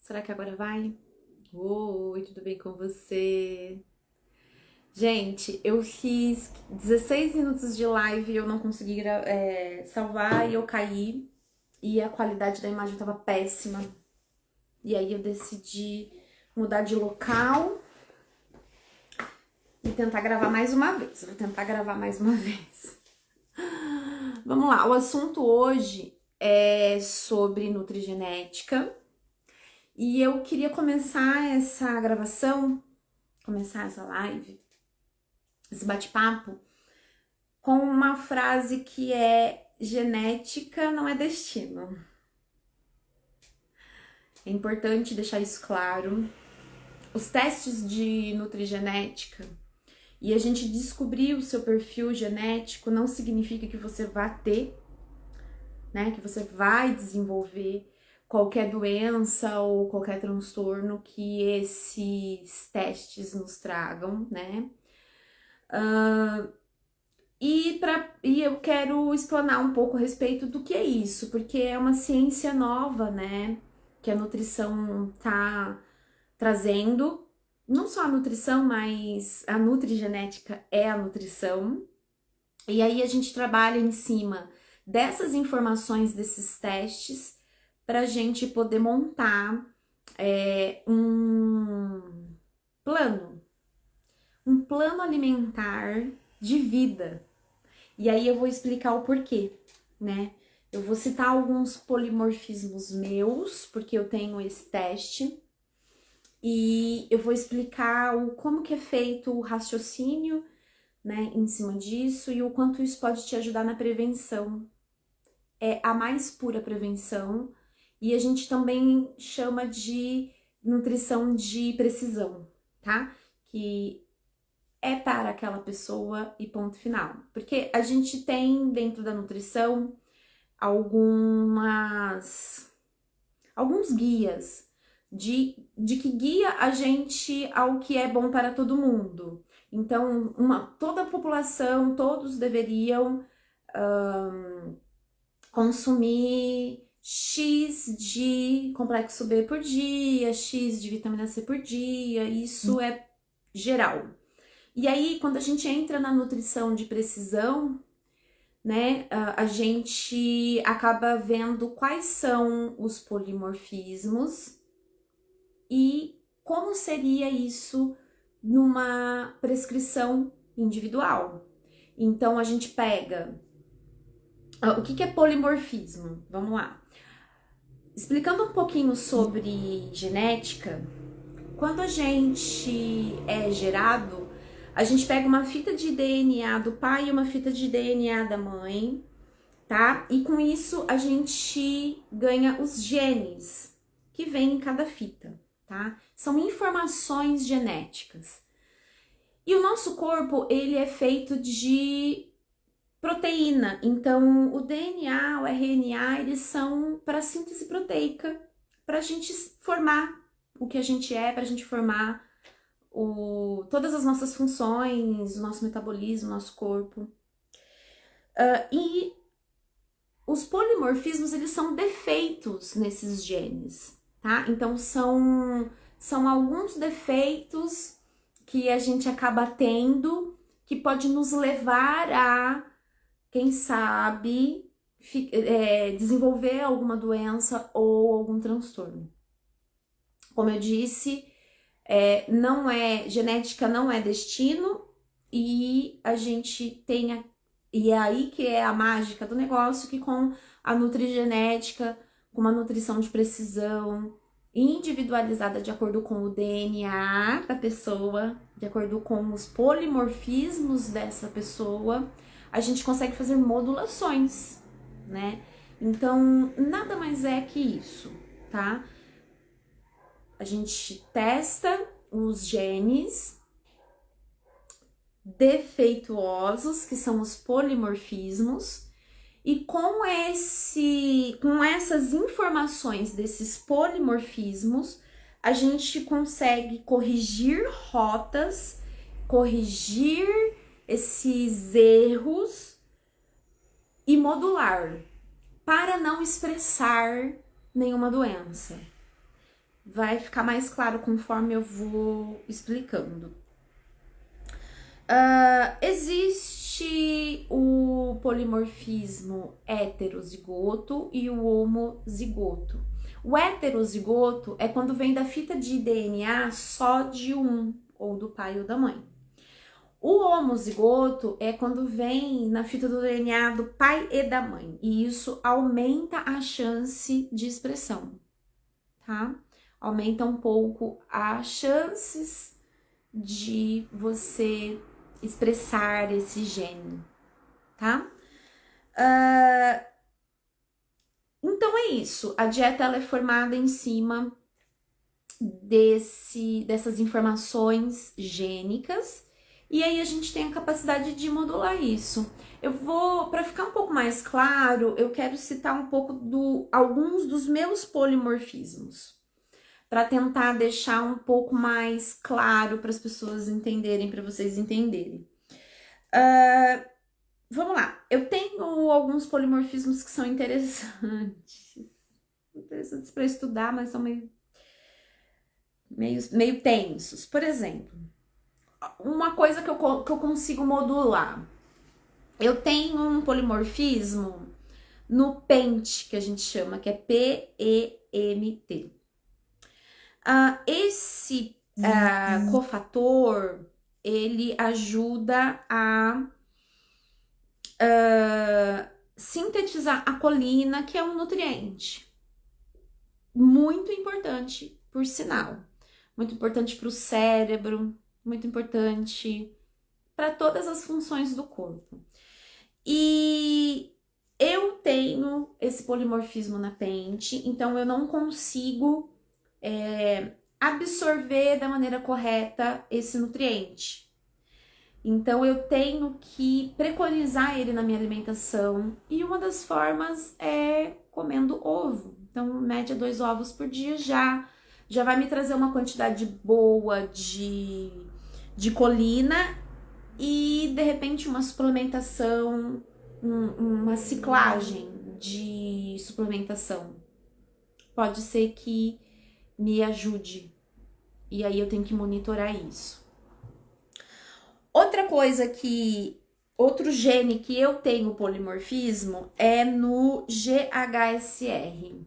Será que agora vai? Oi, tudo bem com você? Gente, eu fiz 16 minutos de live e eu não consegui salvar e eu caí e a qualidade da imagem tava péssima. E aí eu decidi mudar de local e tentar gravar mais uma vez. Vou tentar gravar mais uma vez. Vamos lá, o assunto hoje é sobre nutrigenética. E eu queria começar essa gravação, começar essa live, esse bate-papo, com uma frase que é: genética não é destino. É importante deixar isso claro. Os testes de nutrigenética e a gente descobrir o seu perfil genético não significa que você vai ter, né? Que você vai desenvolver qualquer doença ou qualquer transtorno que esses testes nos tragam, né? E eu quero explanar um pouco a respeito do que é isso, porque é uma ciência nova, né? Que a nutrição tá trazendo. Não só a nutrição, mas a nutrigenética é a nutrição. E aí a gente trabalha em cima dessas informações, desses testes, para a gente poder montar plano, um plano alimentar de vida. E aí eu vou explicar o porquê, né? Eu vou citar alguns polimorfismos meus, porque eu tenho esse teste, e eu vou explicar como que é feito o raciocínio, né, em cima disso, e o quanto isso pode te ajudar na prevenção. É a mais pura prevenção, e a gente também chama de nutrição de precisão, tá? Que é para aquela pessoa e ponto final. Porque a gente tem dentro da nutrição alguns guias de que guia a gente ao que é bom para todo mundo. Então, toda a população, todos deveriam consumir X de complexo B por dia, X de vitamina C por dia, isso é geral. E aí, quando a gente entra na nutrição de precisão, né, a gente acaba vendo quais são os polimorfismos e como seria isso numa prescrição individual. Então, a gente pega o que é polimorfismo? Vamos lá. Explicando um pouquinho sobre genética, quando a gente é gerado, a gente pega uma fita de DNA do pai e uma fita de DNA da mãe, tá? E com isso a gente ganha os genes que vêm em cada fita, tá? São informações genéticas. E o nosso corpo, ele é feito de proteína. Então, o DNA, o RNA, eles são para síntese proteica, para a gente formar o que a gente é, para a gente formar todas as nossas funções, o nosso metabolismo, o nosso corpo. E os polimorfismos, eles são defeitos nesses genes, tá? Então, são alguns defeitos que a gente acaba tendo que pode nos levar a, quem sabe, desenvolver alguma doença ou algum transtorno. Como eu disse, genética não é destino, e a gente e é aí que é a mágica do negócio, que com a nutrigenética, com uma nutrição de precisão, individualizada de acordo com o DNA da pessoa, de acordo com os polimorfismos dessa pessoa, a gente consegue fazer modulações, né? Então, nada mais é que isso, tá? A gente testa os genes defeituosos, que são os polimorfismos, e com essas informações desses polimorfismos, a gente consegue corrigir rotas, corrigir esses erros e modular para não expressar nenhuma doença. vai ficar mais claro conforme eu vou explicando. Existe o polimorfismo heterozigoto e o homozigoto. O heterozigoto é quando vem da fita de DNA só de um, ou do pai ou da mãe. O homozigoto é quando vem na fita do DNA do pai e da mãe, e isso aumenta a chance de expressão, tá? Aumenta um pouco as chances de você expressar esse gene, tá? Então é isso. A dieta ela é formada em cima dessas informações gênicas e aí a gente tem a capacidade de modular isso. Eu vou, para ficar um pouco mais claro, eu quero citar um pouco alguns dos meus polimorfismos, para tentar deixar um pouco mais claro para as pessoas entenderem, para vocês entenderem. Vamos lá, eu tenho alguns polimorfismos que são interessantes para estudar, mas são meio tensos. Por exemplo, uma coisa que eu consigo modular. Eu tenho um polimorfismo no PEMT, que a gente chama, que é PEMT. Esse cofator, ele ajuda a sintetizar a colina, que é um nutriente muito importante, por sinal. Muito importante para o cérebro, muito importante para todas as funções do corpo. E eu tenho esse polimorfismo na pente, então eu não consigo absorver da maneira correta esse nutriente. Então eu tenho que preconizar ele na minha alimentação e uma das formas é comendo ovo. Então, média 2 ovos por dia já vai me trazer uma quantidade boa de colina e de repente uma suplementação, uma ciclagem de suplementação. Pode ser que me ajude e aí eu tenho que monitorar isso. Outro gene que eu tenho polimorfismo é no GHSR,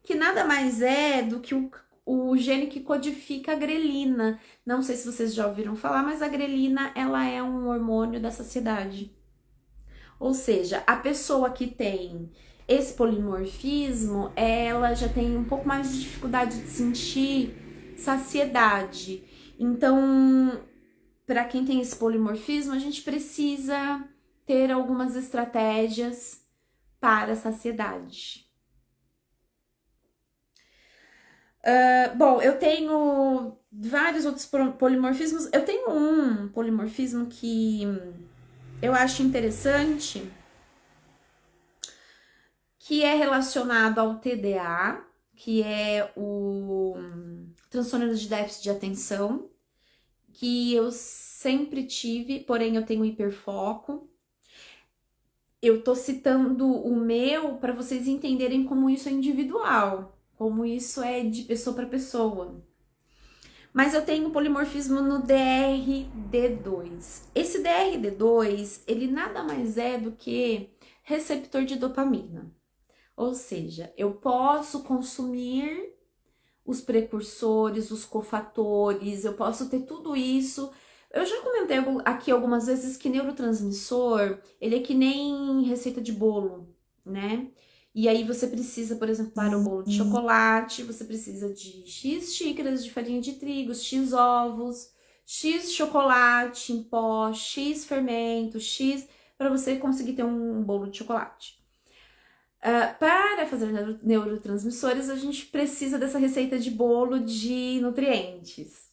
que nada mais é do que o gene que codifica a grelina. Não sei se vocês já ouviram falar, mas a grelina ela é um hormônio da saciedade. Ou seja, a pessoa que tem esse polimorfismo, ela já tem um pouco mais de dificuldade de sentir saciedade. Então, para quem tem esse polimorfismo, a gente precisa ter algumas estratégias para a saciedade. Bom, eu tenho vários outros polimorfismos. Eu tenho um polimorfismo que eu acho interessante, que é relacionado ao TDA, que é o transtorno de déficit de atenção, que eu sempre tive, porém eu tenho hiperfoco. Eu tô citando o meu para vocês entenderem como isso é individual, como isso é de pessoa para pessoa. Mas eu tenho polimorfismo no DRD2. Esse DRD2, ele nada mais é do que receptor de dopamina. Ou seja, eu posso consumir os precursores, os cofatores, eu posso ter tudo isso. Eu já comentei aqui algumas vezes que neurotransmissor, ele é que nem receita de bolo, né? E aí você precisa, por exemplo, para o bolo de chocolate, você precisa de X xícaras de farinha de trigo, X ovos, X chocolate em pó, X fermento, X, para você conseguir ter um bolo de chocolate. Para fazer neurotransmissores, a gente precisa dessa receita de bolo de nutrientes.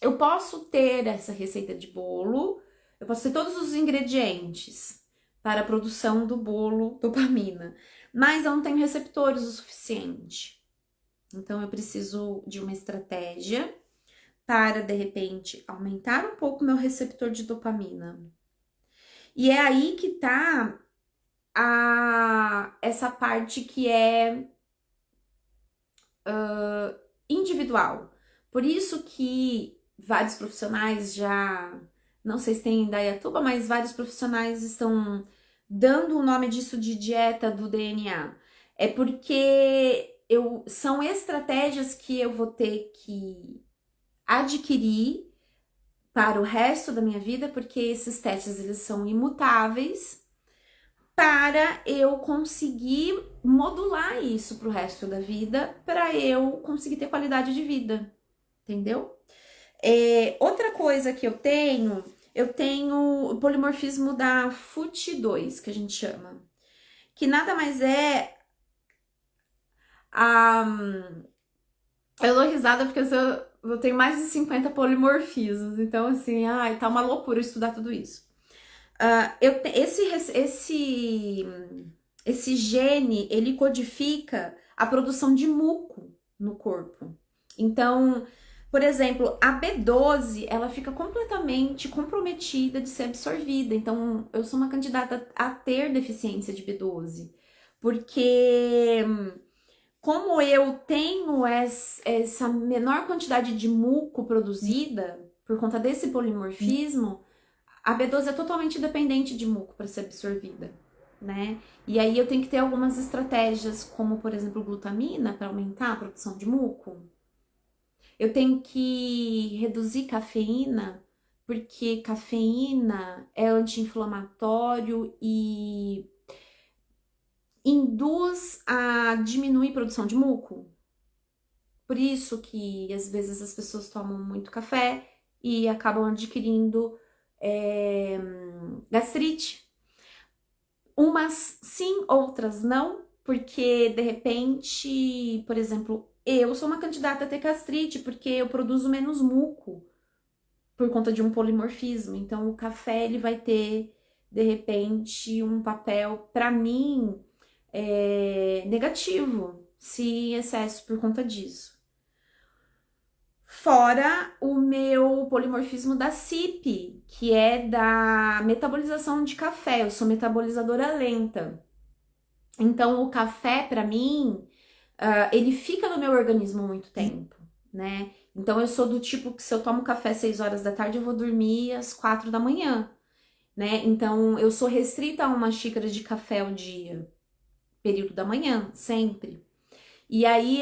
Eu posso ter essa receita de bolo, eu posso ter todos os ingredientes para a produção do bolo dopamina, mas eu não tenho receptores o suficiente. Então, eu preciso de uma estratégia para, de repente, aumentar um pouco meu receptor de dopamina. E é aí que tá essa parte que é individual. Por isso que vários profissionais já, não sei se tem em Indaiatuba, mas vários profissionais estão dando o nome disso de dieta do DNA. É porque são estratégias que eu vou ter que adquirir para o resto da minha vida, porque esses testes eles são imutáveis, para eu conseguir modular isso para o resto da vida, para eu conseguir ter qualidade de vida, entendeu? Outra coisa que eu tenho o polimorfismo da FUT2, que a gente chama, que nada mais é a... Eu dou risada porque eu tenho mais de 50 polimorfismos, então assim, ai, tá uma loucura estudar tudo isso. Esse gene, ele codifica a produção de muco no corpo. Então, por exemplo, a B12, ela fica completamente comprometida de ser absorvida. Então, eu sou uma candidata a ter deficiência de B12. Porque como eu tenho essa menor quantidade de muco produzida por conta desse polimorfismo, a B12 é totalmente dependente de muco para ser absorvida, né? E aí eu tenho que ter algumas estratégias, como por exemplo glutamina, para aumentar a produção de muco. Eu tenho que reduzir cafeína, porque cafeína é anti-inflamatório e induz a diminuir a produção de muco. Por isso que às vezes as pessoas tomam muito café e acabam adquirindo gastrite. Umas sim, outras não, porque de repente, por exemplo, eu sou uma candidata a ter gastrite porque eu produzo menos muco por conta de um polimorfismo. Então o café ele vai ter de repente um papel para mim negativo se excesso por conta disso. Fora o meu polimorfismo da CYP, que é da metabolização de café. Eu sou metabolizadora lenta. Então, o café, para mim, ele fica no meu organismo muito tempo, né? Então, eu sou do tipo que se eu tomo café às 6 horas da tarde, eu vou dormir às 4 da manhã, né? Então, eu sou restrita a uma xícara de café ao dia, período da manhã, sempre. E aí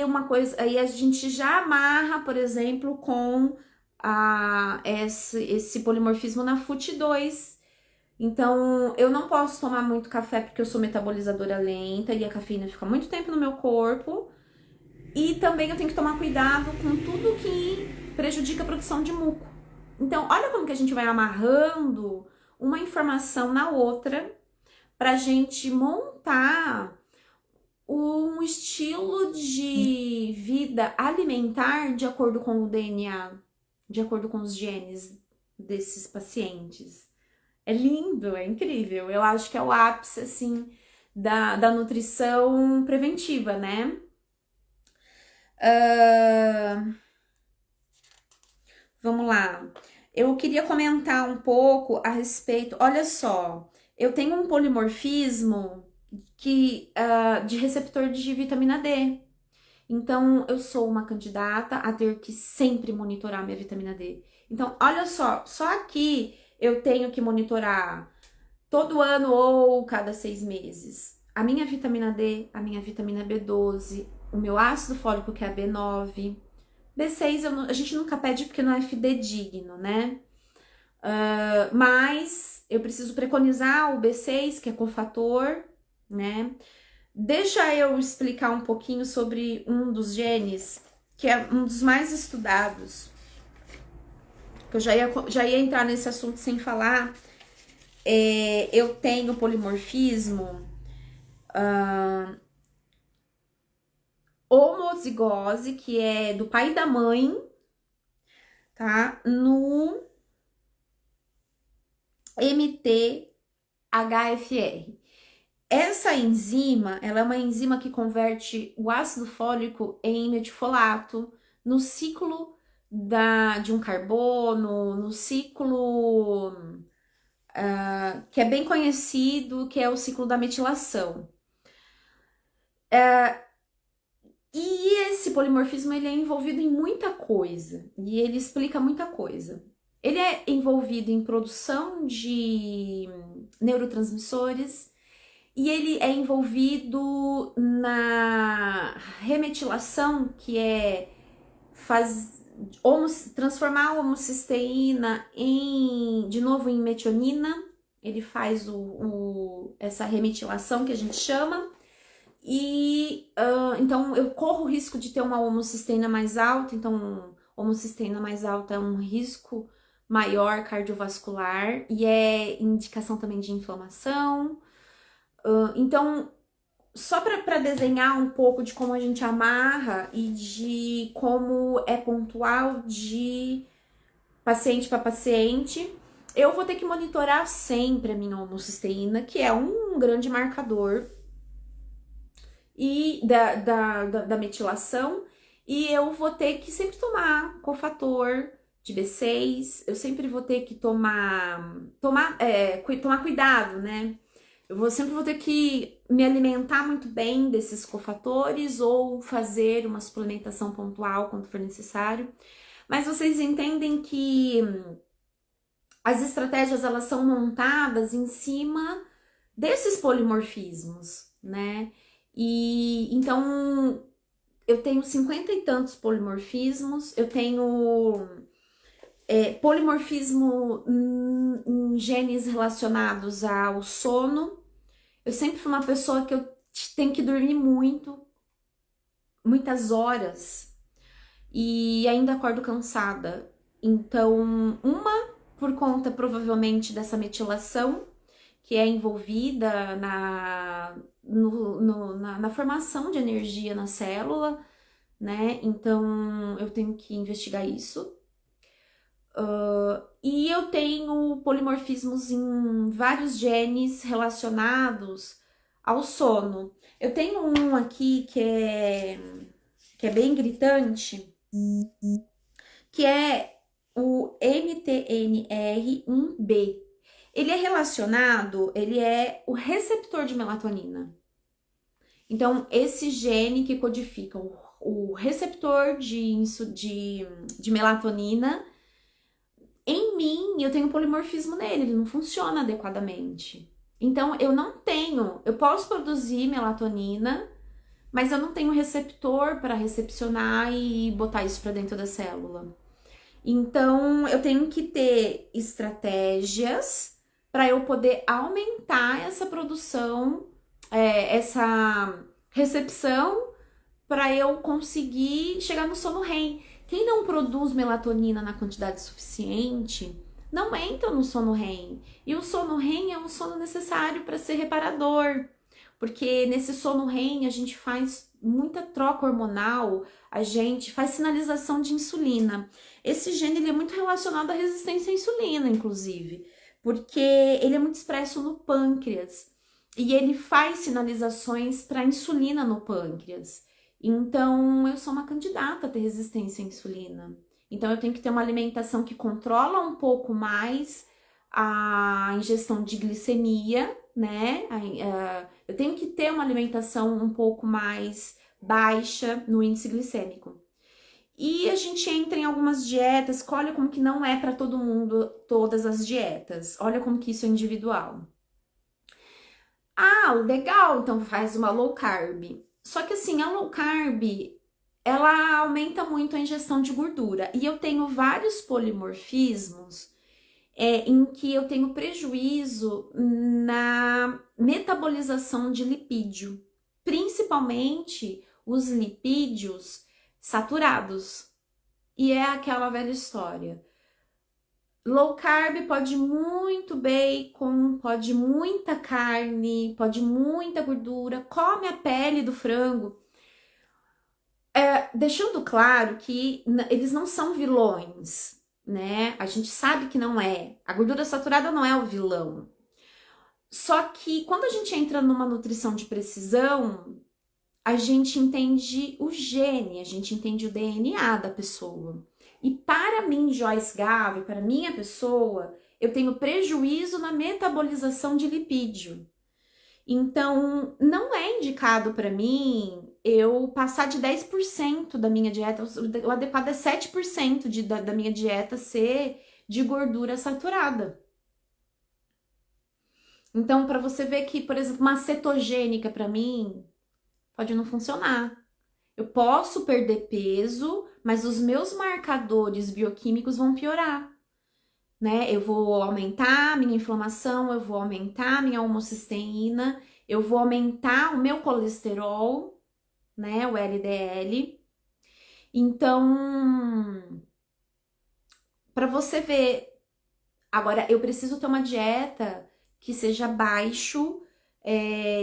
aí a gente já amarra, por exemplo, com esse polimorfismo na FUT2. Então, eu não posso tomar muito café porque eu sou metabolizadora lenta e a cafeína fica muito tempo no meu corpo. E também eu tenho que tomar cuidado com tudo que prejudica a produção de muco. Então, olha como que a gente vai amarrando uma informação na outra pra gente montar um estilo de vida alimentar de acordo com o DNA, de acordo com os genes desses pacientes. É lindo, é incrível. Eu acho que é o ápice, assim, da nutrição preventiva, né? Vamos lá. Eu queria comentar um pouco a respeito. Olha só, eu tenho um polimorfismo de receptor de vitamina D. Então, eu sou uma candidata a ter que sempre monitorar minha vitamina D. Então, olha só aqui eu tenho que monitorar todo ano ou cada 6 meses. A minha vitamina D, a minha vitamina B12, o meu ácido fólico, que é a B9. B6 a gente nunca pede porque não é fidedigno, né? Mas eu preciso preconizar o B6, que é cofator, né? Deixa eu explicar um pouquinho sobre um dos genes, que é um dos mais estudados. Eu já ia entrar nesse assunto sem falar. Eu tenho polimorfismo homozigose, que é do pai e da mãe, tá? No MTHFR. Essa enzima, ela é uma enzima que converte o ácido fólico em metilfolato no ciclo de um carbono, no ciclo que é bem conhecido, que é o ciclo da metilação. E esse polimorfismo, ele é envolvido em muita coisa, e ele explica muita coisa. Ele é envolvido em produção de neurotransmissores, e ele é envolvido na remetilação, que é transformar a homocisteína de novo em metionina. Ele faz essa remetilação que a gente chama. E então eu corro o risco de ter uma homocisteína mais alta. Então, homocisteína mais alta é um risco maior cardiovascular e é indicação também de inflamação. Então, só para desenhar um pouco de como a gente amarra e de como é pontual de paciente para paciente, eu vou ter que monitorar sempre a minha homocisteína, que é um grande marcador e da metilação, e eu vou ter que sempre tomar cofator de B6, eu sempre vou ter que tomar cuidado, né? Eu sempre vou ter que me alimentar muito bem desses cofatores ou fazer uma suplementação pontual quando for necessário. Mas vocês entendem que as estratégias, elas são montadas em cima desses polimorfismos, né? E então eu tenho 50 e tantos polimorfismos, eu tenho polimorfismo em genes relacionados ao sono. Eu sempre fui uma pessoa que eu tenho que dormir muitas horas, e ainda acordo cansada. Então, por conta provavelmente dessa metilação que é envolvida na formação de energia na célula, né? Então, eu tenho que investigar isso. E eu tenho polimorfismos em vários genes relacionados ao sono. Eu tenho um aqui que é bem gritante, que é o MTNR1B. Ele é o receptor de melatonina. Então, esse gene que codifica o receptor de melatonina, em mim, eu tenho polimorfismo nele, ele não funciona adequadamente. Então, eu posso produzir melatonina, mas eu não tenho receptor para recepcionar e botar isso para dentro da célula. Então, eu tenho que ter estratégias para eu poder aumentar essa produção, essa recepção, para eu conseguir chegar no sono REM. Quem não produz melatonina na quantidade suficiente não entra no sono REM. E o sono REM é um sono necessário para ser reparador, porque nesse sono REM a gente faz muita troca hormonal, a gente faz sinalização de insulina. Esse gene ele é muito relacionado à resistência à insulina, inclusive, porque ele é muito expresso no pâncreas e ele faz sinalizações para insulina no pâncreas. Então, eu sou uma candidata a ter resistência à insulina. Então, eu tenho que ter uma alimentação que controla um pouco mais a ingestão de glicemia, né? Eu tenho que ter uma alimentação um pouco mais baixa no índice glicêmico. E a gente entra em algumas dietas, olha como que não é para todo mundo todas as dietas. Olha como que isso é individual. Ah, legal, então faz uma low carb. Só que assim, a low carb, ela aumenta muito a ingestão de gordura. E eu tenho vários polimorfismos em que eu tenho prejuízo na metabolização de lipídio. Principalmente os lipídios saturados. E é aquela velha história. Low carb pode muito bacon, pode muita carne, pode muita gordura, come a pele do frango. Deixando claro que eles não são vilões, né? A gente sabe que não é. A gordura saturada não é o vilão. Só que quando a gente entra numa nutrição de precisão, a gente entende o gene, a gente entende o DNA da pessoa. E para mim, Joyce Gave, para minha pessoa, eu tenho prejuízo na metabolização de lipídio. Então, não é indicado para mim eu passar de 10% da minha dieta, o adequado é 7% da minha dieta ser de gordura saturada. Então, para você ver que, por exemplo, uma cetogênica para mim pode não funcionar. Eu posso perder peso, mas os meus marcadores bioquímicos vão piorar, né? Eu vou aumentar minha inflamação, eu vou aumentar minha homocisteína, eu vou aumentar o meu colesterol, né? O LDL. Então, para você ver, agora eu preciso ter uma dieta que seja baixo,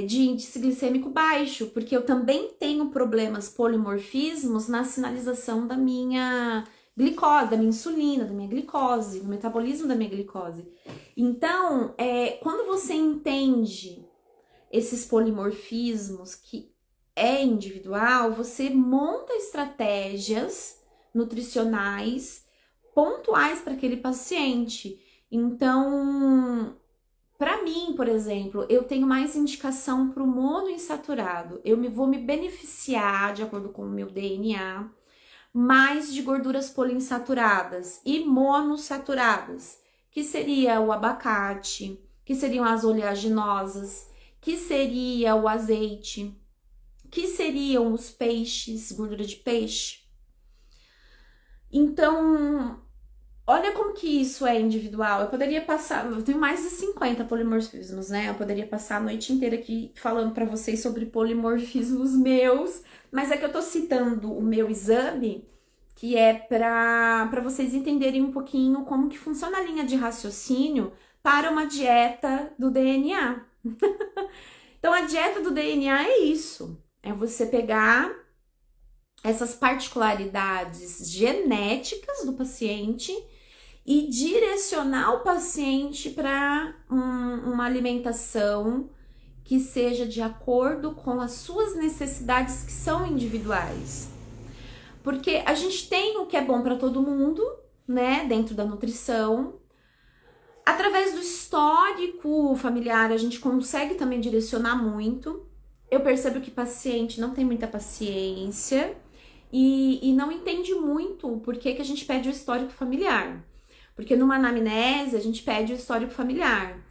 de índice glicêmico baixo, porque eu também tenho problemas polimorfismos na sinalização da minha glicose, da minha insulina, da minha glicose, do metabolismo da minha glicose. Então, quando você entende esses polimorfismos, que é individual, você monta estratégias nutricionais pontuais para aquele paciente. Então, para mim, por exemplo, eu tenho mais indicação para o monoinsaturado. Vou me beneficiar, de acordo com o meu DNA, mais de gorduras poliinsaturadas e monossaturadas, que seria o abacate, que seriam as oleaginosas, que seria o azeite, que seriam os peixes, gordura de peixe. Então, olha como que isso é individual. Eu poderia passar, eu tenho mais de 50 polimorfismos, né? Eu poderia passar a noite inteira aqui falando para vocês sobre polimorfismos meus, mas é que eu tô citando o meu exame, que é para vocês entenderem um pouquinho como que funciona a linha de raciocínio para uma dieta do DNA. Então, a dieta do DNA é isso. É você pegar essas particularidades genéticas do paciente e direcionar o paciente para uma alimentação que seja de acordo com as suas necessidades, que são individuais. Porque a gente tem o que é bom para todo mundo, né, dentro da nutrição. Através do histórico familiar, a gente consegue também direcionar muito. Eu percebo que paciente não tem muita paciência e não entende muito por que a gente pede o histórico familiar. Porque numa anamnese a gente pede o histórico familiar.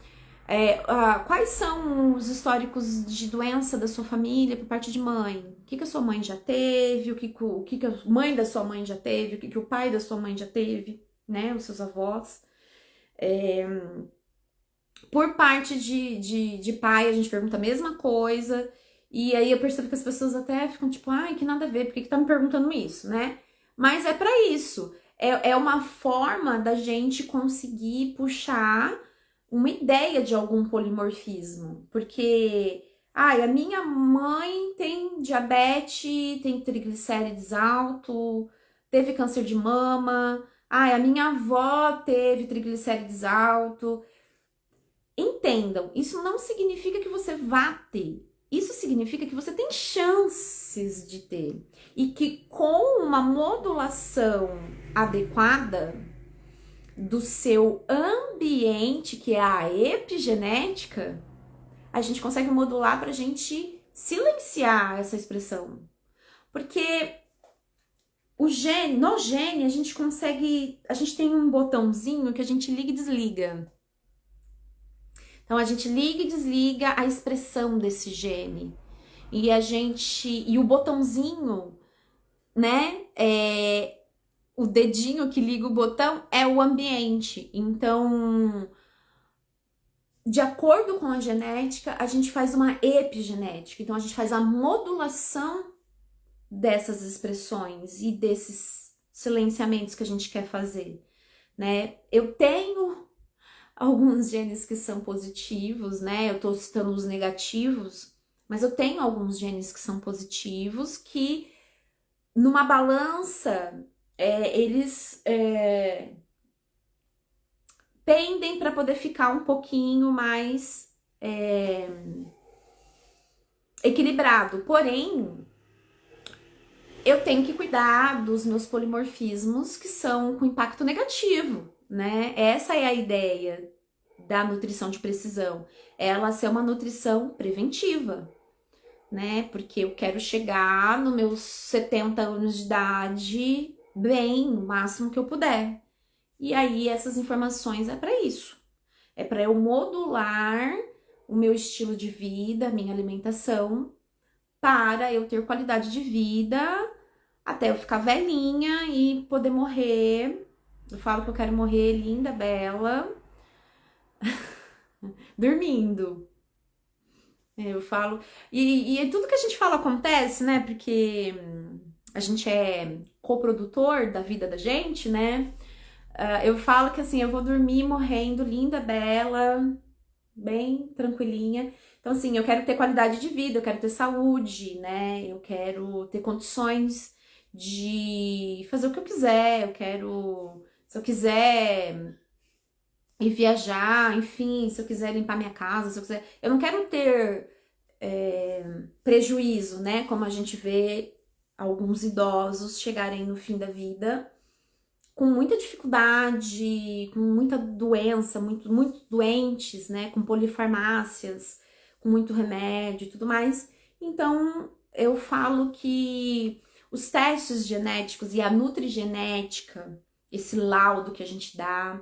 Quais são os históricos de doença da sua família por parte de mãe? O que a sua mãe já teve? O que a mãe da sua mãe já teve? O que o pai da sua mãe já teve? Né? Os seus avós. Por parte de pai, a gente pergunta a mesma coisa. E aí eu percebo que as pessoas até ficam tipo, ai, que nada a ver, por que tá me perguntando isso, né? Mas é pra isso. É uma forma da gente conseguir puxar uma ideia de algum polimorfismo. Porque, a minha mãe tem diabetes, tem triglicérides alto, teve câncer de mama. A minha avó teve triglicérides alto. Entendam, isso não significa que você vá ter. Isso significa que você tem chances de ter. E que com uma modulação adequada do seu ambiente, que é a epigenética, a gente consegue modular para a gente silenciar essa expressão. Porque no gene, a gente tem um botãozinho que a gente liga e desliga. Então, a gente liga e desliga a expressão desse gene. E o botãozinho, né, o dedinho que liga o botão é o ambiente. Então, de acordo com a genética, a gente faz uma epigenética. Então, a gente faz a modulação dessas expressões e desses silenciamentos que a gente quer fazer, né? Eu tenho alguns genes que são positivos, né? Eu tô citando os negativos, mas eu tenho alguns genes que são positivos que, numa balança, eles pendem para poder ficar um pouquinho mais equilibrado. Porém, eu tenho que cuidar dos meus polimorfismos que são com impacto negativo, né? Essa é a ideia da nutrição de precisão. Ela ser uma nutrição preventiva, né? Porque eu quero chegar nos meus 70 anos de idade bem, o máximo que eu puder. E aí essas informações é para isso. É para eu modular o meu estilo de vida, a minha alimentação, para eu ter qualidade de vida até eu ficar velhinha e poder morrer. Eu falo que eu quero morrer linda, bela, dormindo. Eu falo. E tudo que a gente fala acontece, né? Porque a gente é coprodutor da vida da gente, né? Eu falo que assim, eu vou dormir morrendo linda, bela, bem tranquilinha. Então, assim, eu quero ter qualidade de vida, eu quero ter saúde, né? Eu quero ter condições de fazer o que eu quiser. Eu quero, se eu quiser ir viajar, enfim, se eu quiser limpar minha casa, se eu quiser. Eu não quero ter prejuízo, né? Como a gente vê alguns idosos chegarem no fim da vida com muita dificuldade, com muita doença, muito doentes, né? Com polifarmácias, com muito remédio e tudo mais. Então, eu falo que os testes genéticos e a nutrigenética, esse laudo que a gente dá,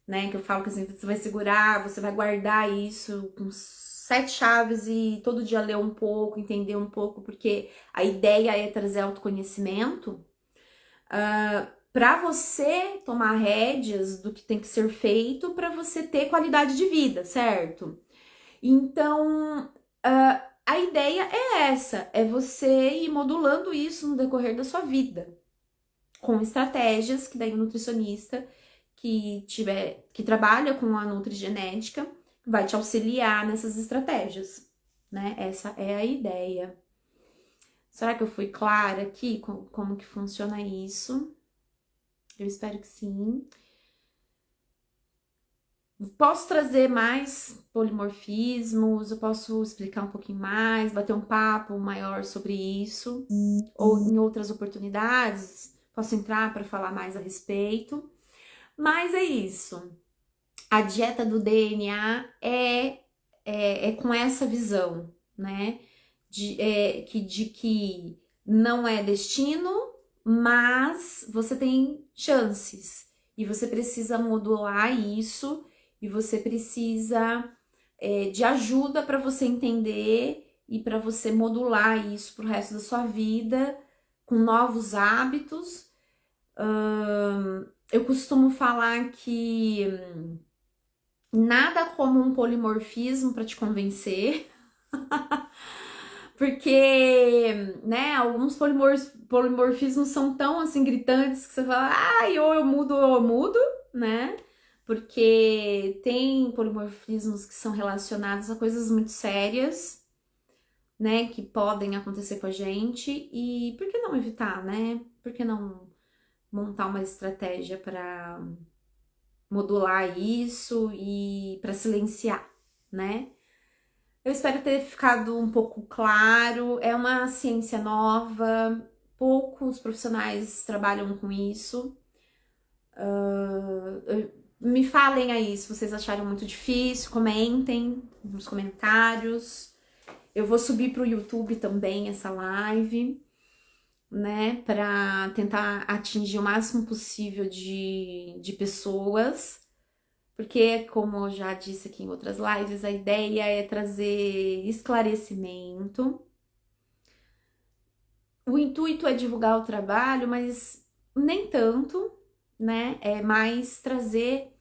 né? Que eu falo que assim, você vai segurar, você vai guardar isso com 7 chaves e todo dia ler um pouco, entender um pouco, porque a ideia é trazer autoconhecimento. Para você tomar rédeas do que tem que ser feito para você ter qualidade de vida, certo? Então, a ideia é essa, é você ir modulando isso no decorrer da sua vida, com estratégias que daí o nutricionista que trabalha com a nutrigenética vai te auxiliar nessas estratégias, né? Essa é a ideia. Será que eu fui clara aqui como que funciona isso? Eu espero que sim. Posso trazer mais polimorfismos, eu posso explicar um pouquinho mais, bater um papo maior sobre isso, ou em outras oportunidades, posso entrar para falar mais a respeito. Mas é isso. A dieta do DNA é com essa visão, né? De que não é destino, mas você tem chances. E você precisa modular isso, e você precisa de ajuda para você entender e para você modular isso pro resto da sua vida, com novos hábitos. Eu costumo falar que nada como um polimorfismo para te convencer, porque, né, alguns polimorfismos são tão assim gritantes que você fala, ou eu mudo, né? Porque tem polimorfismos que são relacionados a coisas muito sérias, né, que podem acontecer com a gente, e por que não evitar, né? Por que não montar uma estratégia para modular isso e para silenciar, né? Eu espero ter ficado um pouco claro. É uma ciência nova, poucos profissionais trabalham com isso. Me falem aí se vocês acharam muito difícil, comentem nos comentários. Eu vou subir para o YouTube também essa live, né, para tentar atingir o máximo possível de pessoas, porque, como eu já disse aqui em outras lives, a ideia é trazer esclarecimento. O intuito é divulgar o trabalho, mas nem tanto, né, é mais trazer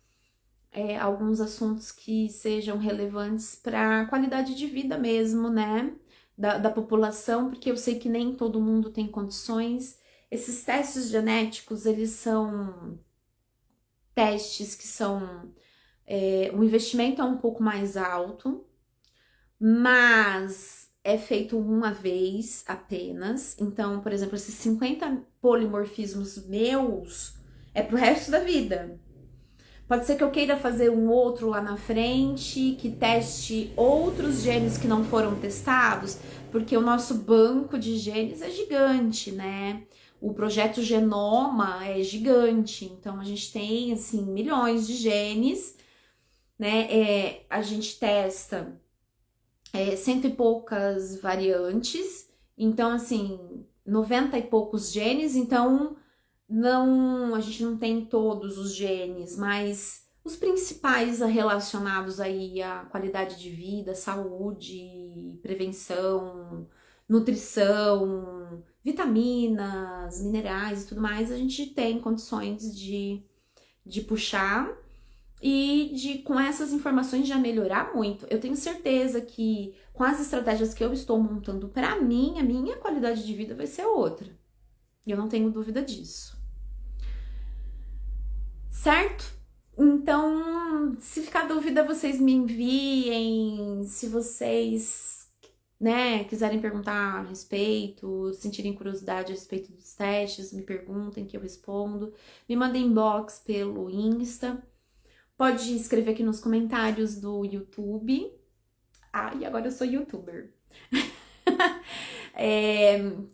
alguns assuntos que sejam relevantes para a qualidade de vida mesmo, né, da população, porque eu sei que nem todo mundo tem condições. Esses testes genéticos, eles são testes que são... o investimento é um pouco mais alto, mas é feito uma vez apenas. Então, por exemplo, esses 50 polimorfismos meus é pro resto da vida. Pode ser que eu queira fazer um outro lá na frente, que teste outros genes que não foram testados, porque o nosso banco de genes é gigante, né? O projeto Genoma é gigante, então a gente tem, assim, milhões de genes, né? A gente testa cento e poucas variantes, então assim, 90 e poucos genes, então a gente não tem todos os genes, mas os principais relacionados aí à qualidade de vida, saúde, prevenção, nutrição, vitaminas, minerais e tudo mais, a gente tem condições de puxar e de, com essas informações, já melhorar muito. Eu tenho certeza que com as estratégias que eu estou montando para mim, a minha qualidade de vida vai ser outra. Eu não tenho dúvida disso. Certo? Então, se ficar dúvida, vocês me enviem. Se vocês, né, quiserem perguntar a respeito, sentirem curiosidade a respeito dos testes, me perguntem que eu respondo. Me mandem inbox pelo Insta. Pode escrever aqui nos comentários do YouTube. Ah, e agora eu sou youtuber.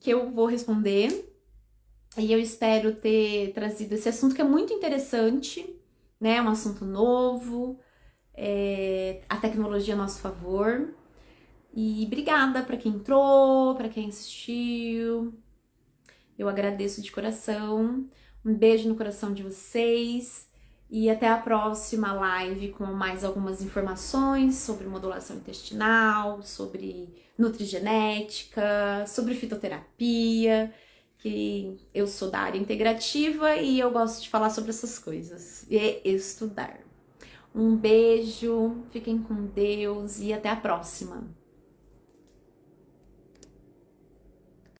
Que eu vou responder. E eu espero ter trazido esse assunto que é muito interessante, né? Um assunto novo, a tecnologia a nosso favor. E obrigada para quem entrou, para quem assistiu. Eu agradeço de coração. Um beijo no coração de vocês. E até a próxima live com mais algumas informações sobre modulação intestinal, sobre nutrigenética, sobre fitoterapia, que eu sou da área integrativa e eu gosto de falar sobre essas coisas e estudar. Um beijo, fiquem com Deus e até a próxima!